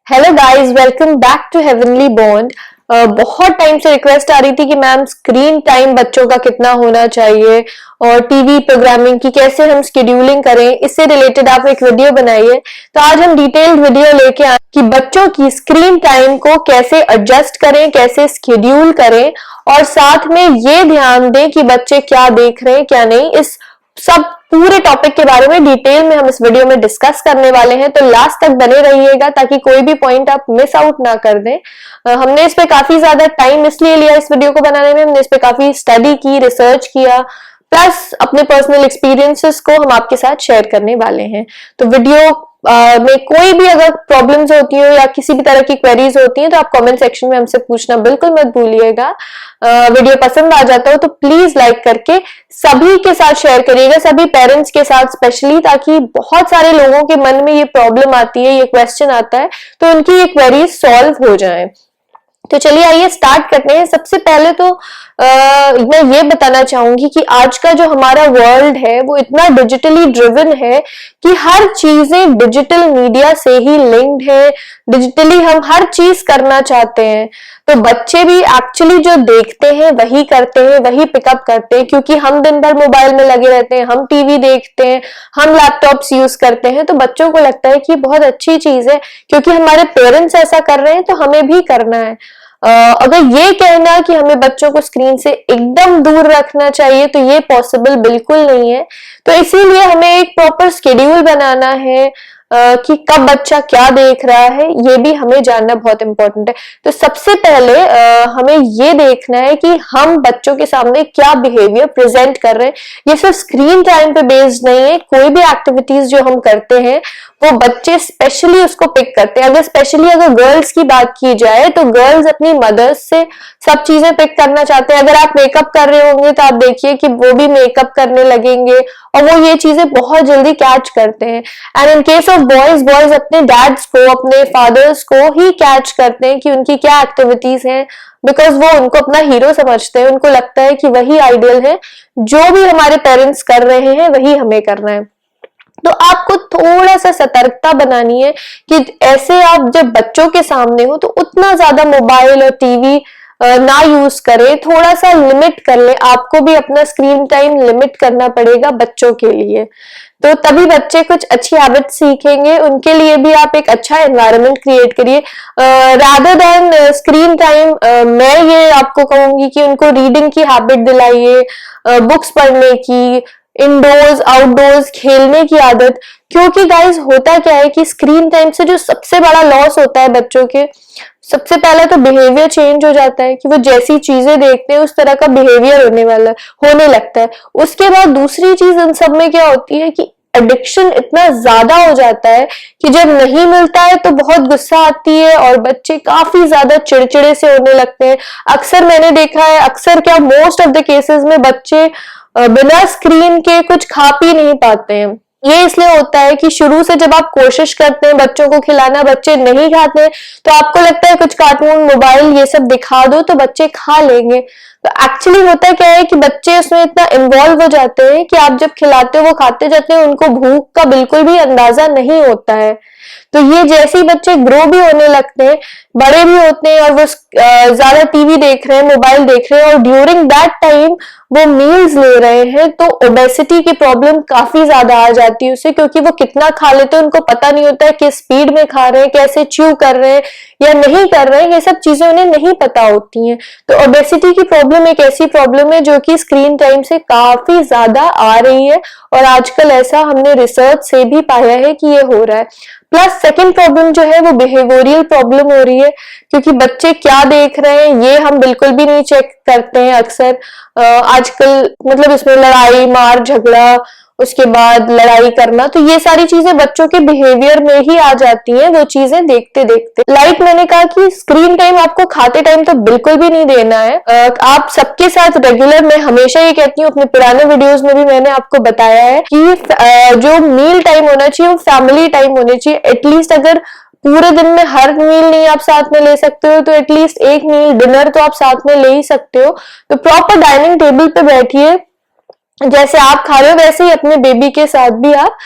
Hello guys, welcome back to heavenly bond. बहुत time से request आ रही थी कि मैम स्क्रीन टाइम बच्चों का कितना होना चाहिए और टीवी प्रोग्रामिंग की कैसे हम शेड्यूलिंग करें, इससे रिलेटेड आप एक वीडियो बनाइए। तो आज हम डिटेल्ड वीडियो लेके आए कि बच्चों की स्क्रीन टाइम को कैसे एडजस्ट करें, कैसे शेड्यूल करें और साथ में ये ध्यान दें कि बच्चे क्या देख रहे हैं क्या नहीं। इस सब पूरे टॉपिक के बारे में डिटेल में हम इस वीडियो में डिस्कस करने वाले हैं, तो लास्ट तक बने रहिएगा ताकि कोई भी पॉइंट आप मिस आउट ना कर दें। हमने इस पे काफी ज्यादा टाइम इसलिए लिया इस वीडियो को बनाने में, हमने इस पे काफी स्टडी की, रिसर्च किया, प्लस अपने पर्सनल एक्सपीरियंसेस को हम आपके साथ शेयर करने वाले हैं। तो वीडियो में कोई भी अगर प्रॉब्लम्स होती हो या किसी भी तरह की क्वेरीज होती हैं तो आप कमेंट सेक्शन में हमसे पूछना बिल्कुल मत भूलिएगा। वीडियो पसंद आ जाता हो तो प्लीज लाइक करके सभी के साथ शेयर करिएगा, सभी पेरेंट्स के साथ स्पेशली, ताकि बहुत सारे लोगों के मन में ये प्रॉब्लम आती है, ये क्वेश्चन आता है, तो उनकी ये क्वेरीज सॉल्व हो जाए। तो चलिए आइए स्टार्ट करते हैं। सबसे पहले तो मैं ये बताना चाहूंगी कि आज का जो हमारा वर्ल्ड है वो इतना डिजिटली ड्रिवन है कि हर चीजें डिजिटल मीडिया से ही लिंक्ड है, डिजिटली हम हर चीज करना चाहते हैं। तो बच्चे भी एक्चुअली जो देखते हैं वही करते हैं, वही पिकअप करते हैं, क्योंकि हम दिन भर मोबाइल में लगे रहते हैं, हम टीवी देखते हैं, हम लैपटॉप्स यूज करते हैं। तो बच्चों को लगता है कि बहुत अच्छी चीज है क्योंकि हमारे पेरेंट्स ऐसा कर रहे हैं तो हमें भी करना है। अगर ये कहना कि हमें बच्चों को स्क्रीन से एकदम दूर रखना चाहिए तो ये पॉसिबल बिल्कुल नहीं है। तो इसीलिए हमें एक प्रॉपर शेड्यूल बनाना है कि कब बच्चा क्या देख रहा है, ये भी हमें जानना बहुत इंपॉर्टेंट है। तो सबसे पहले हमें ये देखना है कि हम बच्चों के सामने क्या बिहेवियर प्रेजेंट कर रहे हैं। ये सिर्फ स्क्रीन टाइम पे बेस्ड नहीं है, कोई भी एक्टिविटीज जो हम करते हैं वो बच्चे स्पेशली उसको पिक करते हैं। अगर गर्ल्स की बात की जाए तो गर्ल्स अपनी मदर्स से सब चीजें पिक करना चाहते हैं। अगर आप मेकअप कर रहे होंगे तो आप देखिए कि वो भी मेकअप करने लगेंगे और वो ये चीजें बहुत जल्दी कैच करते हैं। And in case of boys अपने डैड्स को, अपने फादर्स को ही कैच करते हैं कि उनकी क्या एक्टिविटीज हैं, बिकॉज वो उनको अपना हीरो समझते हैं। उनको लगता है कि वही आइडियल है, जो भी हमारे पेरेंट्स कर रहे हैं वही हमें करना है। तो आपको थोड़ा सा सतर्कता बनानी है कि ऐसे आप जब बच्चों के सामने हो तो उतना ज्यादा मोबाइल और टीवी ना यूज करें, थोड़ा सा लिमिट कर ले। आपको भी अपना स्क्रीन टाइम लिमिट करना पड़ेगा बच्चों के लिए, तो तभी बच्चे कुछ अच्छी हैबिट सीखेंगे। उनके लिए भी आप एक अच्छा एनवायरनमेंट क्रिएट करिए रादर देन स्क्रीन टाइम। मैं ये आपको कहूंगी कि उनको रीडिंग की हैबिट दिलाइए, बुक्स पढ़ने की, इंडोर्स आउटडोर्स खेलने की आदत। क्योंकि गाइस होता क्या है कि स्क्रीन टाइम से जो सबसे बड़ा लॉस होता है बच्चों के, सबसे पहले तो बिहेवियर चेंज हो जाता है कि वो जैसी चीजें देखते हैं उस तरह का बिहेवियर होने लगता है। उसके बाद दूसरी चीज इन सब में क्या होती है कि एडिक्शन इतना ज्यादा हो जाता है कि जब नहीं मिलता है तो बहुत गुस्सा आती है और बच्चे काफी ज्यादा चिड़चिड़े से होने लगते हैं। अक्सर मैंने देखा है, अक्सर क्या मोस्ट ऑफ द केसेस में बच्चे बिना स्क्रीन के कुछ खा पी नहीं पाते हैं। ये इसलिए होता है कि शुरू से जब आप कोशिश करते हैं बच्चों को खिलाना, बच्चे नहीं खाते हैं, तो आपको लगता है कुछ कार्टून, मोबाइल ये सब दिखा दो तो बच्चे खा लेंगे। तो एक्चुअली होता क्या है कि बच्चे उसमें इतना इन्वॉल्व हो जाते हैं कि आप जब खिलाते हो वो खाते जाते हैं, उनको भूख का बिल्कुल भी अंदाजा नहीं होता है। तो ये जैसे ही बच्चे ग्रो भी होने लगते हैं, बड़े भी होते हैं और वो ज्यादा टीवी देख रहे हैं, मोबाइल देख रहे हैं और ड्यूरिंग दैट टाइम वो मील्स ले रहे हैं, तो ओबेसिटी की प्रॉब्लम काफी ज्यादा आ जाती है उसे, क्योंकि वो कितना खा लेते हैं उनको पता नहीं होता है किस स्पीड में खा रहे हैं, कैसे च्यू कर रहे हैं या नहीं कर रहे हैं, ये सब चीजें उन्हें नहीं पता होती हैं। तो ओबेसिटी की प्रॉब्लम एक ऐसी प्रॉब्लम है जो कि स्क्रीन टाइम से काफी ज्यादा आ रही है और आजकल ऐसा हमने रिसर्च से भी पाया है कि ये हो रहा है। प्लस सेकेंड प्रॉब्लम जो है वो बिहेवियरल प्रॉब्लम हो रही है, क्योंकि बच्चे क्या देख रहे हैं ये हम बिल्कुल भी नहीं चेक करते हैं अक्सर। आजकल मतलब इसमें लड़ाई, मार, झगड़ा, उसके बाद लड़ाई करना, तो ये सारी चीजें बच्चों के बिहेवियर में ही आ जाती हैं वो चीजें देखते देखते। लाइक मैंने कहा कि स्क्रीन टाइम आपको खाते टाइम तो बिल्कुल भी नहीं देना है। आप सबके साथ रेगुलर, मैं हमेशा ये कहती हूँ, अपने पुराने वीडियोस में भी मैंने आपको बताया है कि जो मील टाइम होना चाहिए वो फैमिली टाइम होना चाहिए। एटलीस्ट अगर पूरे दिन में हर मील नहीं आप साथ में ले सकते हो तो एटलीस्ट एक मील डिनर तो आप साथ में ले ही सकते हो। तो प्रॉपर डाइनिंग टेबल पे बैठिए, जैसे आप खा रहे हो वैसे ही अपने बेबी के साथ भी आप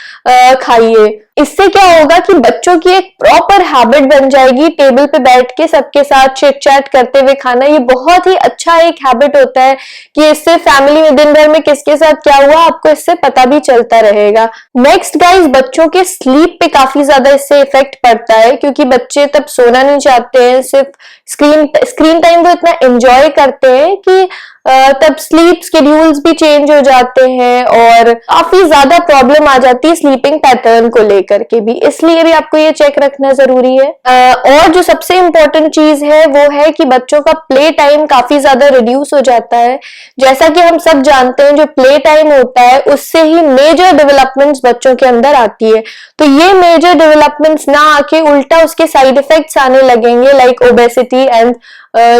खाइए। इससे क्या होगा कि बच्चों की एक प्रॉपर हैबिट बन जाएगी टेबल पे बैठ के सबके साथ चिट चैट करते हुए खाना। ये बहुत ही अच्छा एक हैबिट होता है कि इससे फैमिली में दिन भर में किसके साथ क्या हुआ आपको इससे पता भी चलता रहेगा। नेक्स्ट गाइस, बच्चों के स्लीप पे काफी ज्यादा इससे इफेक्ट पड़ता है, क्योंकि बच्चे तब सोना नहीं चाहते हैं, सिर्फ स्क्रीन टाइम वो इतना एंजॉय करते हैं कि तब स्लीप शेड्यूल्स भी चेंज हो जाते हैं और काफी ज्यादा प्रॉब्लम आ जाती है स्लीपिंग पैटर्न को लेकर के भी। इसलिए भी आपको ये चेक रखना जरूरी है। और जो सबसे इम्पोर्टेंट चीज है वो है कि बच्चों का प्ले टाइम काफी ज्यादा रिड्यूस हो जाता है। जैसा कि हम सब जानते हैं, जो प्ले टाइम होता है उससे ही मेजर डेवलपमेंट्स बच्चों के अंदर आती है। तो ये मेजर डेवलपमेंट्स ना आके उल्टा उसके साइड इफेक्ट्स आने लगेंगे, लाइक ओबेसिटी एंड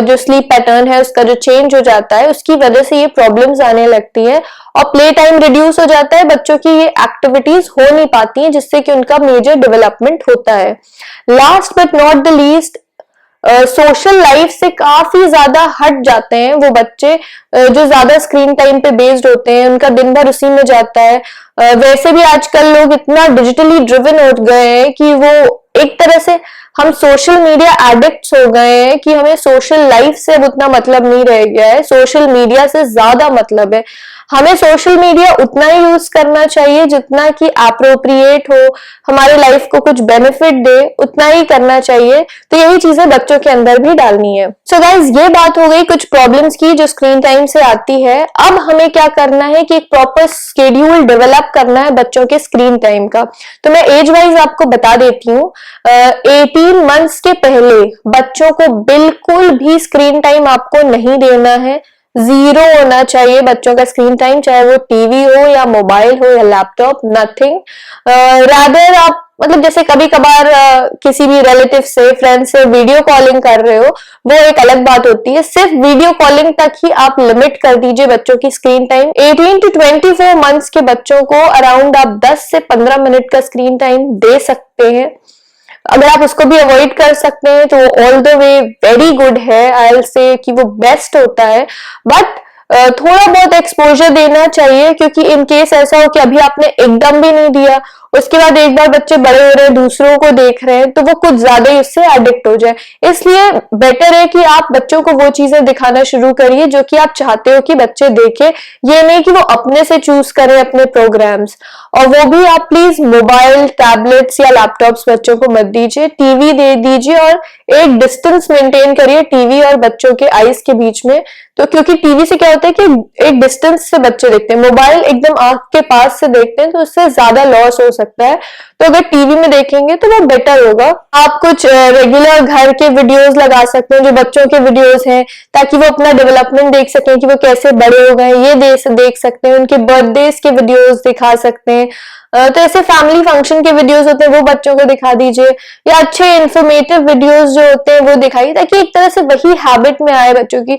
जो स्लीप पैटर्न है उसका जो चेंज हो जाता है, उसकी वजह से ये प्रॉब्लम्स आने लगती है और प्ले टाइम रिड्यूस हो जाता है, बच्चों की ये एक्टिविटीज हो नहीं पाती हैं, जिससे कि उनका मेजर डेवलपमेंट होता है। Last but not the least, social life से काफी ज्यादा हट जाते हैं वो बच्चे जो ज्यादा स्क्रीन टाइम पे बेस्ड होते हैं, उनका दिन भर उसी में जाता है। वैसे भी आजकल लोग इतना डिजिटली ड्रिवन हो गए हैं कि वो एक तरह से हम सोशल मीडिया एडिक्ट्स हो गए हैं कि हमें सोशल लाइफ से अब उतना मतलब नहीं रह गया है, सोशल मीडिया से ज्यादा मतलब है। हमें सोशल मीडिया उतना ही यूज करना चाहिए जितना कि एप्रोप्रिएट हो, हमारे लाइफ को कुछ बेनिफिट दे, उतना ही करना चाहिए। तो यही चीजें बच्चों के अंदर भी डालनी है। सो गाइस, ये बात हो गई कुछ प्रॉब्लम्स की जो स्क्रीन टाइम से आती है। अब हमें क्या करना है कि एक प्रॉपर शेड्यूल डेवलप करना है बच्चों के स्क्रीन टाइम का। तो मैं एज वाइज आपको बता देती हूँ। 18 मंथ्स के पहले बच्चों को बिल्कुल भी स्क्रीन टाइम आपको नहीं देना है, 0 होना चाहिए बच्चों का स्क्रीन टाइम, चाहे वो टीवी हो या मोबाइल हो या लैपटॉप, नथिंग। रादर आप मतलब जैसे कभी कभार किसी भी रिलेटिव से, फ्रेंड से वीडियो कॉलिंग कर रहे हो, वो एक अलग बात होती है। सिर्फ वीडियो कॉलिंग तक ही आप लिमिट कर दीजिए बच्चों की स्क्रीन टाइम। 18 टू 24 मंथ्स के बच्चों को अराउंड आप 10 से 15 मिनट का स्क्रीन टाइम दे सकते हैं। अगर आप उसको भी अवॉइड कर सकते हैं तो all the way very good है, आई विल से कि वो बेस्ट होता है। बट थोड़ा बहुत एक्सपोजर देना चाहिए, क्योंकि इन केस ऐसा हो कि अभी आपने एकदम भी नहीं दिया, उसके बाद एक बार बच्चे बड़े हो रहे हैं, दूसरों को देख रहे हैं, तो वो कुछ ज्यादा ही उससे एडिक्ट हो जाए। इसलिए बेटर है कि आप बच्चों को वो चीजें दिखाना शुरू करिए जो कि आप चाहते हो कि बच्चे देखें, ये नहीं कि वो अपने से चूज करें अपने प्रोग्राम्स। और वो भी आप प्लीज मोबाइल, टैबलेट्स या लैपटॉप्स बच्चों को मत दीजिए, टीवी दे दीजिए और एक डिस्टेंस मेंटेन करिए टीवी और बच्चों के आईज के बीच में। तो क्योंकि टीवी से क्या होता है कि एक डिस्टेंस से बच्चे देखते हैं, मोबाइल एकदम आंख के पास से देखते हैं, तो उससे ज्यादा लॉस हो सकता है। तो अगर टीवी में देखेंगे तो वो बेटर होगा। आप कुछ रेगुलर घर के वीडियोस लगा सकते हैं जो बच्चों के वीडियोस हैं, ताकि वो अपना डेवलपमेंट देख सकें कि वो कैसे बड़े हो गए, ये देख सकते हैं। उनके बर्थडेज के वीडियोस दिखा सकते हैं। तो ऐसे फैमिली फंक्शन के वीडियोस होते हैं वो बच्चों को दिखा दीजिए, या अच्छे इंफॉर्मेटिव वीडियोस जो होते हैं वो दिखाइए, ताकि एक तरह से वही हैबिट में आए बच्चों की।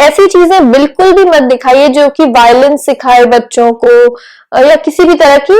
ऐसी चीजें बिल्कुल भी मत दिखाइए जो कि वायलेंस सिखाए बच्चों को, या किसी भी तरह की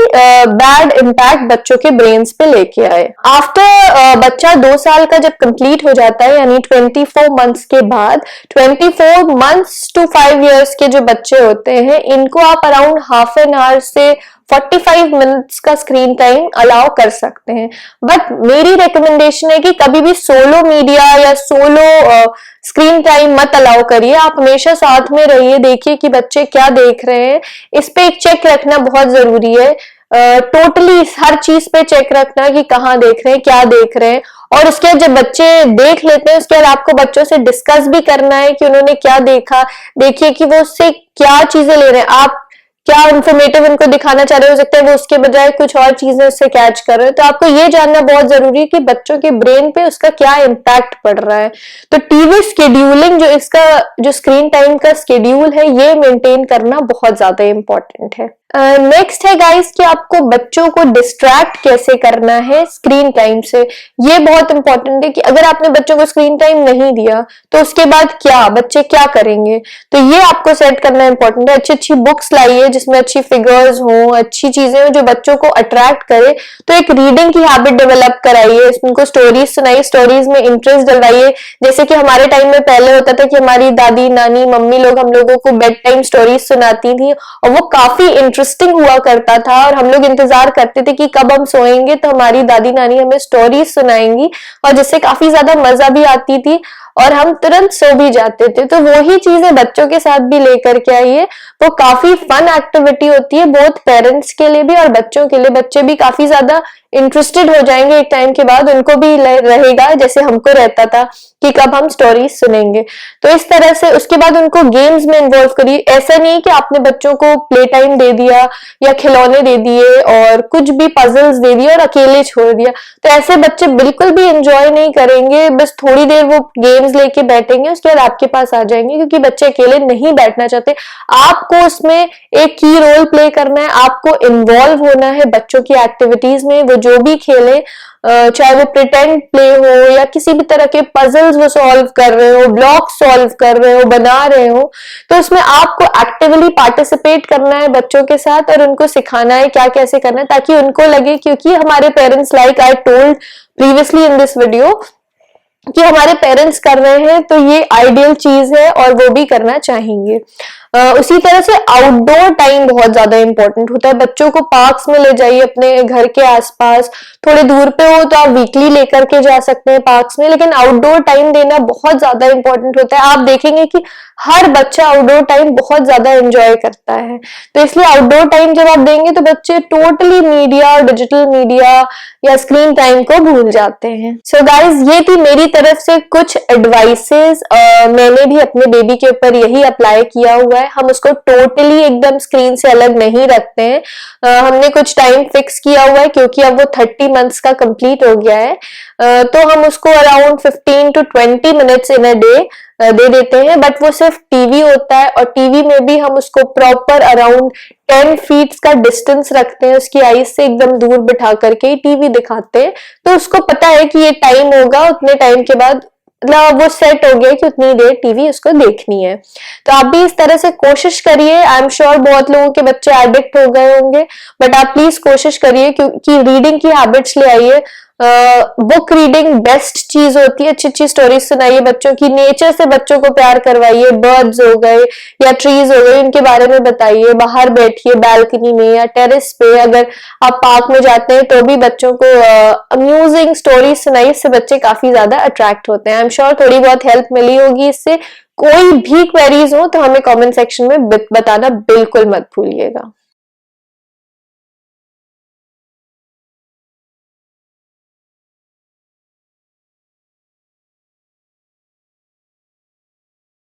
बैड इम्पैक्ट बच्चों के ब्रेन्स पे लेके आए। आफ्टर बच्चा 2 साल का जब कंप्लीट हो जाता है, यानी 24 मंथ्स के बाद, 24 मंथ्स टू 5 इयर्स के जो बच्चे होते हैं, इनको आप अराउंड हाफ एन आवर से 45 मिनट्स का स्क्रीन टाइम अलाउ कर सकते हैं। बट मेरी रिकमेंडेशन है कि कभी भी सोलो मीडिया या सोलो स्क्रीन टाइम मत अलाउ करिए। आप हमेशा साथ में रहिए, देखिए कि बच्चे क्या देख रहे हैं, इस पे एक चेक रखना बहुत जरूरी है। टोटली हर चीज पे चेक रखना कि कहाँ देख रहे हैं, क्या देख रहे हैं। और उसके बाद जब बच्चे देख लेते हैं, उसके बाद आपको बच्चों से डिस्कस भी करना है कि उन्होंने क्या देखा। देखिए कि वो उससे क्या चीजें ले रहे हैं, आप क्या इंफॉर्मेटिव उनको दिखाना चाह रहे हो सकता है वो उसके बजाय कुछ और चीजें उससे कैच कर रहे हो। तो आपको ये जानना बहुत जरूरी है कि बच्चों के ब्रेन पे उसका क्या इम्पैक्ट पड़ रहा है। तो टीवी स्केड्यूलिंग, जो इसका जो स्क्रीन टाइम का स्केड्यूल है, ये मेंटेन करना बहुत ज्यादा इंपॉर्टेंट है। नेक्स्ट है गाइस कि आपको बच्चों को डिस्ट्रैक्ट कैसे करना है स्क्रीन टाइम से। ये बहुत इंपॉर्टेंट है कि अगर आपने बच्चों को स्क्रीन टाइम नहीं दिया तो उसके बाद क्या बच्चे क्या करेंगे, तो ये आपको सेट करना इंपॉर्टेंट है। अच्छी अच्छी बुक्स लाइए जिसमें अच्छी फिगर्स हो, अच्छी चीजें हो जो बच्चों को अट्रैक्ट करे। तो एक रीडिंग की हैबिट डेवलप कराइए, उनको स्टोरीज सुनाइए, स्टोरीज में इंटरेस्ट दिलवाइए। जैसे कि हमारे टाइम में पहले होता था कि हमारी दादी, नानी, मम्मी लोग हम लोगों को बेड टाइम स्टोरीज सुनाती थी और वो काफी इंटरेस्ट इंटरेस्टिंग हुआ करता था और हम लोग इंतजार करते थे कि कब हम सोएंगे तो हमारी दादी नानी हमें स्टोरीज सुनाएंगी, और जिससे काफी ज्यादा मजा भी आती थी और हम तुरंत सो भी जाते थे। तो वही चीजें बच्चों के साथ भी लेकर के आइए, वो काफी फन एक्टिविटी होती है बोथ पेरेंट्स के लिए भी और बच्चों के लिए। बच्चे भी काफी ज्यादा इंटरेस्टेड हो जाएंगे, एक टाइम के बाद उनको भी रहेगा जैसे हमको रहता था कि कब हम स्टोरीज सुनेंगे। तो इस तरह से उसके बाद उनको गेम्स में इन्वॉल्व करिए। ऐसा नहीं कि आपने बच्चों को प्ले टाइम दे दिया या खिलौने दे दिए और कुछ भी पजल्स दे दिए और अकेले छोड़ दिया, तो ऐसे बच्चे बिल्कुल भी एंजॉय नहीं करेंगे। बस थोड़ी देर वो गेम्स लेके बैठेंगे, उसके बाद आपके पास आ जाएंगे, क्योंकि बच्चे अकेले नहीं बैठना चाहते। आपको उसमें एक की रोल प्ले करना है, आपको इन्वॉल्व होना है बच्चों की एक्टिविटीज में। वो जो भी खेले, चाहे वो प्रिटेंड प्ले हो या किसी भी तरह के पजल्स वो सॉल्व कर रहे हो, ब्लॉक सॉल्व कर रहे हो, बना रहे हो, तो उसमें आपको एक्टिवली पार्टिसिपेट करना है बच्चों के साथ और उनको सिखाना है क्या कैसे करना है, ताकि उनको लगे, क्योंकि हमारे parents, like I told previously in this video, कि हमारे पेरेंट्स कर रहे हैं तो ये आइडियल चीज है और वो भी करना चाहेंगे। उसी तरह से आउटडोर टाइम बहुत ज्यादा इंपॉर्टेंट होता है। बच्चों को पार्क्स में ले जाइए अपने घर के आसपास, थोड़े दूर पे हो तो आप वीकली लेकर के जा सकते हैं पार्क्स में, लेकिन आउटडोर टाइम देना बहुत ज्यादा इंपॉर्टेंट होता है। आप देखेंगे कि हर बच्चा आउटडोर टाइम बहुत ज्यादा एंजॉय करता है, तो इसलिए आउटडोर टाइम जब आप देंगे तो बच्चे टोटली मीडिया और डिजिटल मीडिया या स्क्रीन टाइम को भूल जाते हैं। सो गाइज, ये थी मेरी तरफ से कुछ एडवाइसेस। मैंने भी अपने बेबी के ऊपर यही अप्लाई किया हुआ है। हम उसको टोटली एकदम स्क्रीन से अलग नहीं रखते हैं। हमने कुछ टाइम फिक्स किया हुआ है, क्योंकि अब वो 30 मंथ्स का कंप्लीट हो गया है, तो हम उसको around 15 to 20 minutes in a day they देते हैं। बट वो सिर्फ टीवी होता है, और टीवी में भी हम उसको प्रॉपर अराउंड 10 फीट का डिस्टेंस रखते हैं, उसकी आईज से एकदम दूर बिठा करके टीवी दिखाते हैं। तो उसको पता है कि ये टाइम होगा, उतने टाइम के बाद मतलब वो सेट हो गया कि उतनी देर टीवी उसको देखनी है। तो आप भी इस तरह से कोशिश करिए। आई एम श्योर बहुत लोगों के बच्चे एडिक्ट हो गए होंगे, बट आप प्लीज कोशिश करिए, क्योंकि रीडिंग की हैबिट्स ले आइए। बुक रीडिंग बेस्ट चीज होती है। अच्छी अच्छी स्टोरीज सुनाइए बच्चों की, नेचर से बच्चों को प्यार करवाइए। बर्ड्स हो गए या ट्रीज हो गए, उनके बारे में बताइए। बाहर बैठिए बैल्कनी में या टेरेस पे, अगर आप पार्क में जाते हैं तो भी बच्चों को अम्यूजिंग स्टोरीज सुनाइए। इससे बच्चे काफी ज्यादा अट्रैक्ट होते हैं। आई एम श्योर थोड़ी बहुत हेल्प मिली होगी इससे। कोई भी क्वेरीज हो तो हमें कमेंट सेक्शन में बताना बिल्कुल मत भूलिएगा।